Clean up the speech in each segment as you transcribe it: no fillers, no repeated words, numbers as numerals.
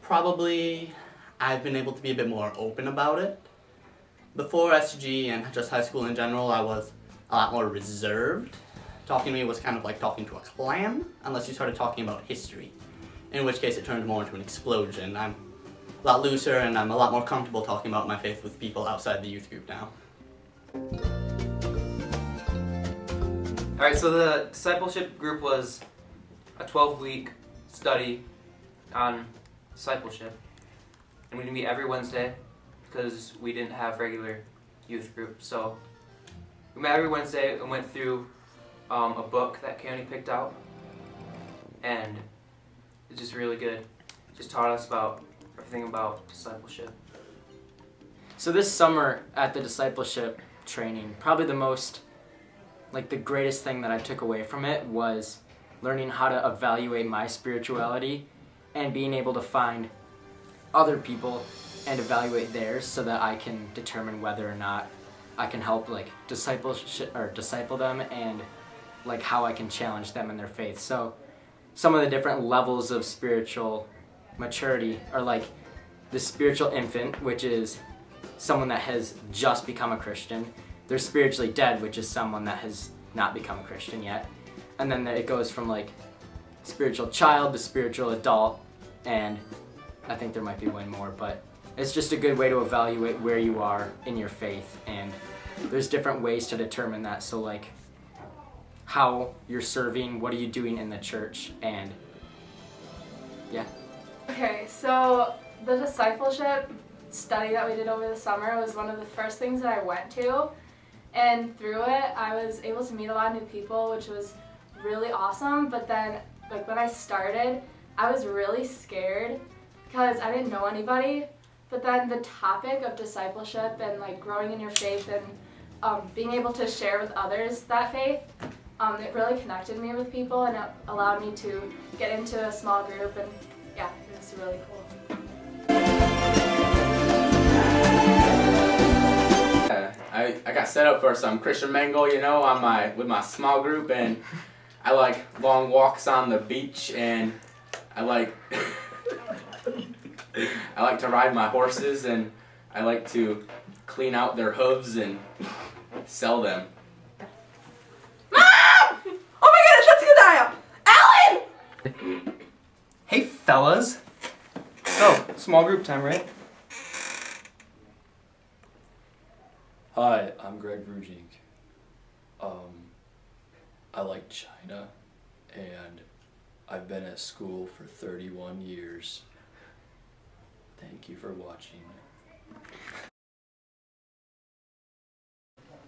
Probably I've been able to be a bit more open about it. Before SG and just high school in general, I was a lot more reserved. Talking to me was kind of like talking to a clam, unless you started talking about history, in which case it turned more into an explosion. I'm a lot looser and I'm a lot more comfortable talking about my faith with people outside the youth group now. Alright, so the discipleship group was a 12-week study on discipleship. And we didn't meet every Wednesday because we didn't have regular youth group. So we met every Wednesday and went through a book that County picked out. And it's just really good. Just taught us about everything about discipleship. So this summer at the discipleship training, probably the greatest thing that I took away from it was learning how to evaluate my spirituality and being able to find other people and evaluate theirs so that I can determine whether or not I can help disciple them and how I can challenge them in their faith. So some of the different levels of spiritual maturity are the spiritual infant, which is someone that has just become a Christian. They're spiritually dead, which is someone that has not become a Christian yet. And then it goes from spiritual child to spiritual adult, and I think there might be one more, but it's just a good way to evaluate where you are in your faith, and there's different ways to determine that. So how you're serving, what are you doing in the church, and yeah. Okay, so the discipleship study that we did over the summer was one of the first things that I went to, and through it I was able to meet a lot of new people, which was really awesome. But then when I started, I was really scared because I didn't know anybody. But then the topic of discipleship and growing in your faith and being able to share with others that faith, it really connected me with people, and it allowed me to get into a small group, and yeah, it was really cool. I got set up for some Christian mingle, with my small group, and I like long walks on the beach, and I like to ride my horses, and I like to clean out their hooves and sell them. Mom! Oh my goodness, that's good, Alan! Hey fellas! So, small group time, right? Hi, I'm Greg Vrujink. I like China, and I've been at school for 31 years. Thank you for watching.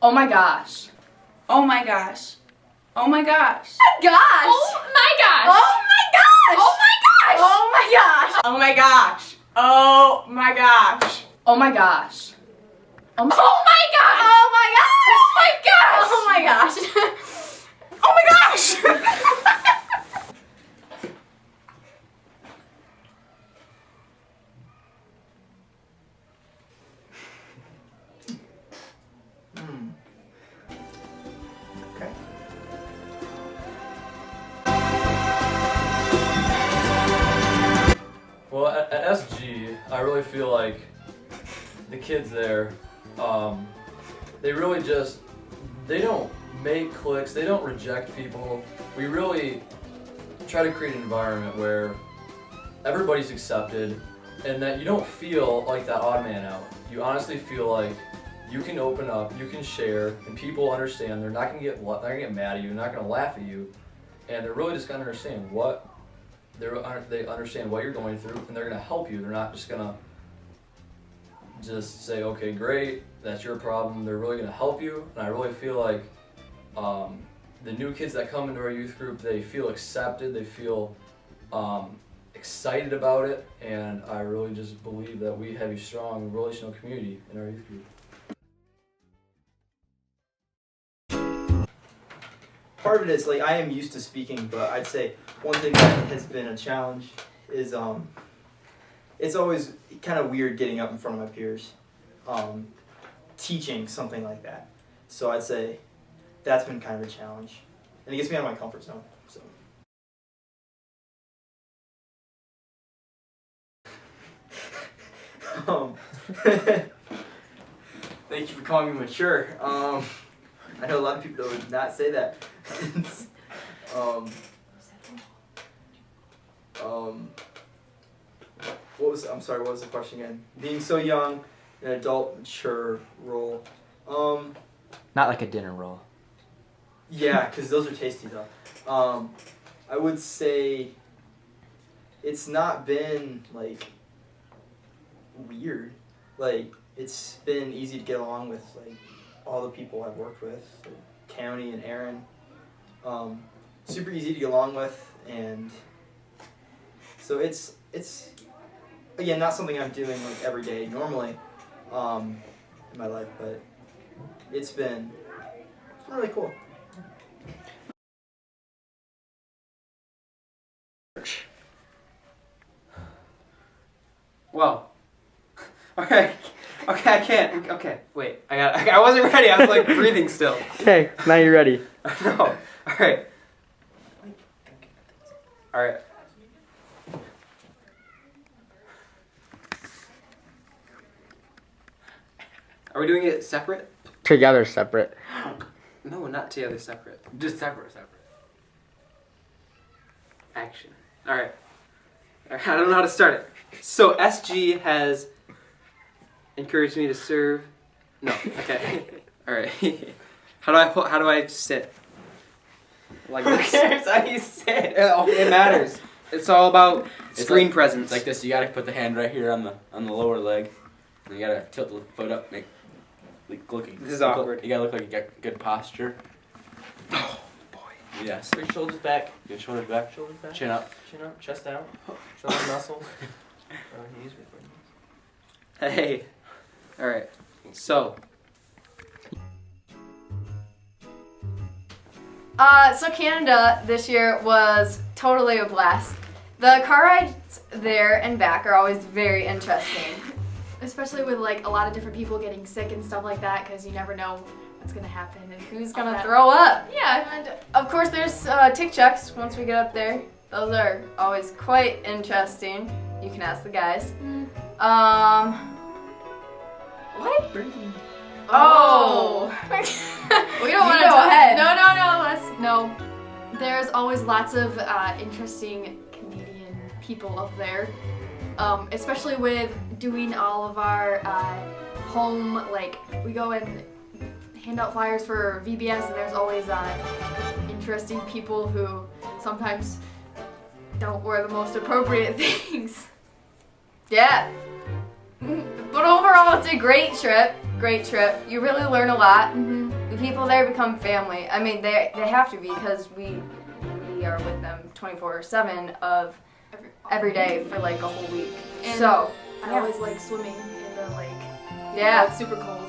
Oh my gosh. Oh my gosh. Oh my gosh. Oh my gosh. Oh my gosh! Oh my gosh. Oh my gosh. Oh my gosh. Oh my gosh. Oh my gosh. Oh my gosh. Oh my gosh. Oh my gosh. Oh my gosh. Oh my gosh. Okay. Well, at SG, I really feel like the kids there, they don't make cliques, they don't reject people. We really try to create an environment where everybody's accepted and that you don't feel like that odd man out. You honestly feel like you can open up, you can share, and people understand. They're not gonna get mad at you, they're not gonna laugh at you, and they're really just gonna understand they understand what you're going through, and they're gonna help you. They're not just gonna say, okay, great, that's your problem. They're really gonna help you, and I really feel like the new kids that come into our youth group, they feel accepted, they feel excited about it, and I really just believe that we have a strong relational community in our youth group. Part of it is I am used to speaking, but I'd say one thing that has been a challenge is it's always kind of weird getting up in front of my peers, teaching something like that. So I'd say that's been kind of a challenge, and it gets me out of my comfort zone. So. Thank you for calling me mature. I know a lot of people would not say that. I'm sorry, what was the question again? Being so young, an adult, mature role. Not like a dinner roll. Yeah, because those are tasty though. I would say it's not been like weird. Like it's been easy to get along with like all the people I've worked with, like County and Aaron. Super easy to get along with, and so it's again not something I'm doing like every day normally in my life, but it's been really cool. Well, okay, I can't. Okay, wait. I wasn't ready. I was like breathing still. Okay, now you're ready. No. All right. All right. Are we doing it separate? Together, separate. No, not together, separate. Just separate. Action. All right. I don't know how to start it. So SG has encouraged me to serve. No. Okay. All right. How do I sit? Like Who this? cares how you sit? It matters. It's all about It's screen like- presence. It's like this. You gotta put the hand right here on the lower leg. And you gotta tilt the foot up. Make look. This is awkward. You gotta look like you got good posture. Oh boy. Yes. Your shoulders back. Good shoulders back. Shoulders back. Chin up. Chin up. Chest out. Shoulder muscles. Knees before knees. Hey. All right. So. So Canada this year was totally a blast. The car rides there and back are always very interesting. Especially with like a lot of different people getting sick and stuff like that, because you never know what's gonna happen and Who's all gonna that. throw up? Yeah, And of course there's tick checks once we get up there. Those are always quite interesting. You can ask the guys. What? Oh. We don't want to You go ahead. No. There's always lots of interesting Canadian people up there, especially with doing all of our home, like we go and hand out flyers for VBS, and there's always interesting people who sometimes don't wear the most appropriate things. Yeah. But overall, it's a great trip. Great trip. You really learn a lot. The people there become family. I mean, they have to be, because we are with them 24/7 of every day for like a whole week. And So I always like swimming in the lake. yeah, It's super cold.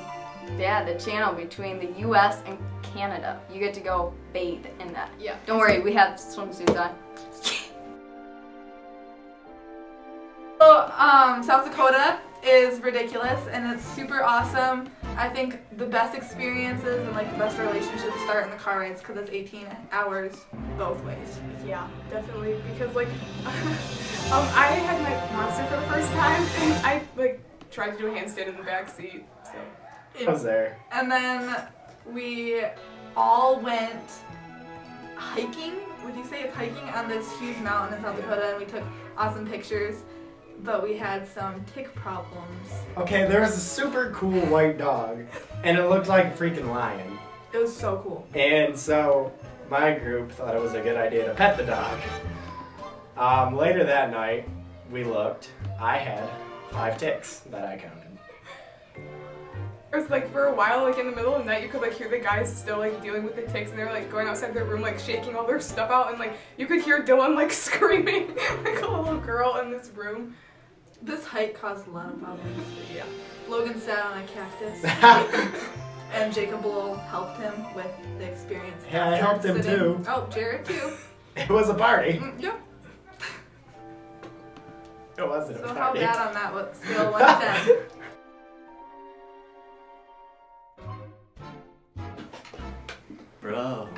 yeah, the channel between the U.S. and Canada. You get to go bathe in that. Yeah. Don't worry, we have swimsuits on. So, South Dakota is ridiculous and it's super awesome. I think the best experiences and like the best relationships start in the car rides because it's 18 hours both ways. Yeah, definitely. Because like, I had my monster for the first time, and I like tried to do a handstand in the back seat. So I was there. And then we all went hiking. Would you say it's hiking on this huge mountain in South Dakota, and we took awesome pictures. But we had some tick problems. Okay, there was a super cool white dog, and it looked like a freaking lion. It was so cool. And so my group thought it was a good idea to pet the dog. Later that night, we looked. I had 5 ticks that I counted. it was like for a while, like in the middle of the night, you could like hear the guys still like dealing with the ticks, and they were like going outside their room, like shaking all their stuff out, and like you could hear Dylan like screaming like a little girl in this room. This hike caused a lot of problems. Yeah. Logan sat on a cactus, and Jacob Blow helped him with the experience. Yeah, I after helped him sitting. too. Oh, Jared too. It was a party. Yep. It wasn't So a how party. bad on that scale 1 to 10? Bro.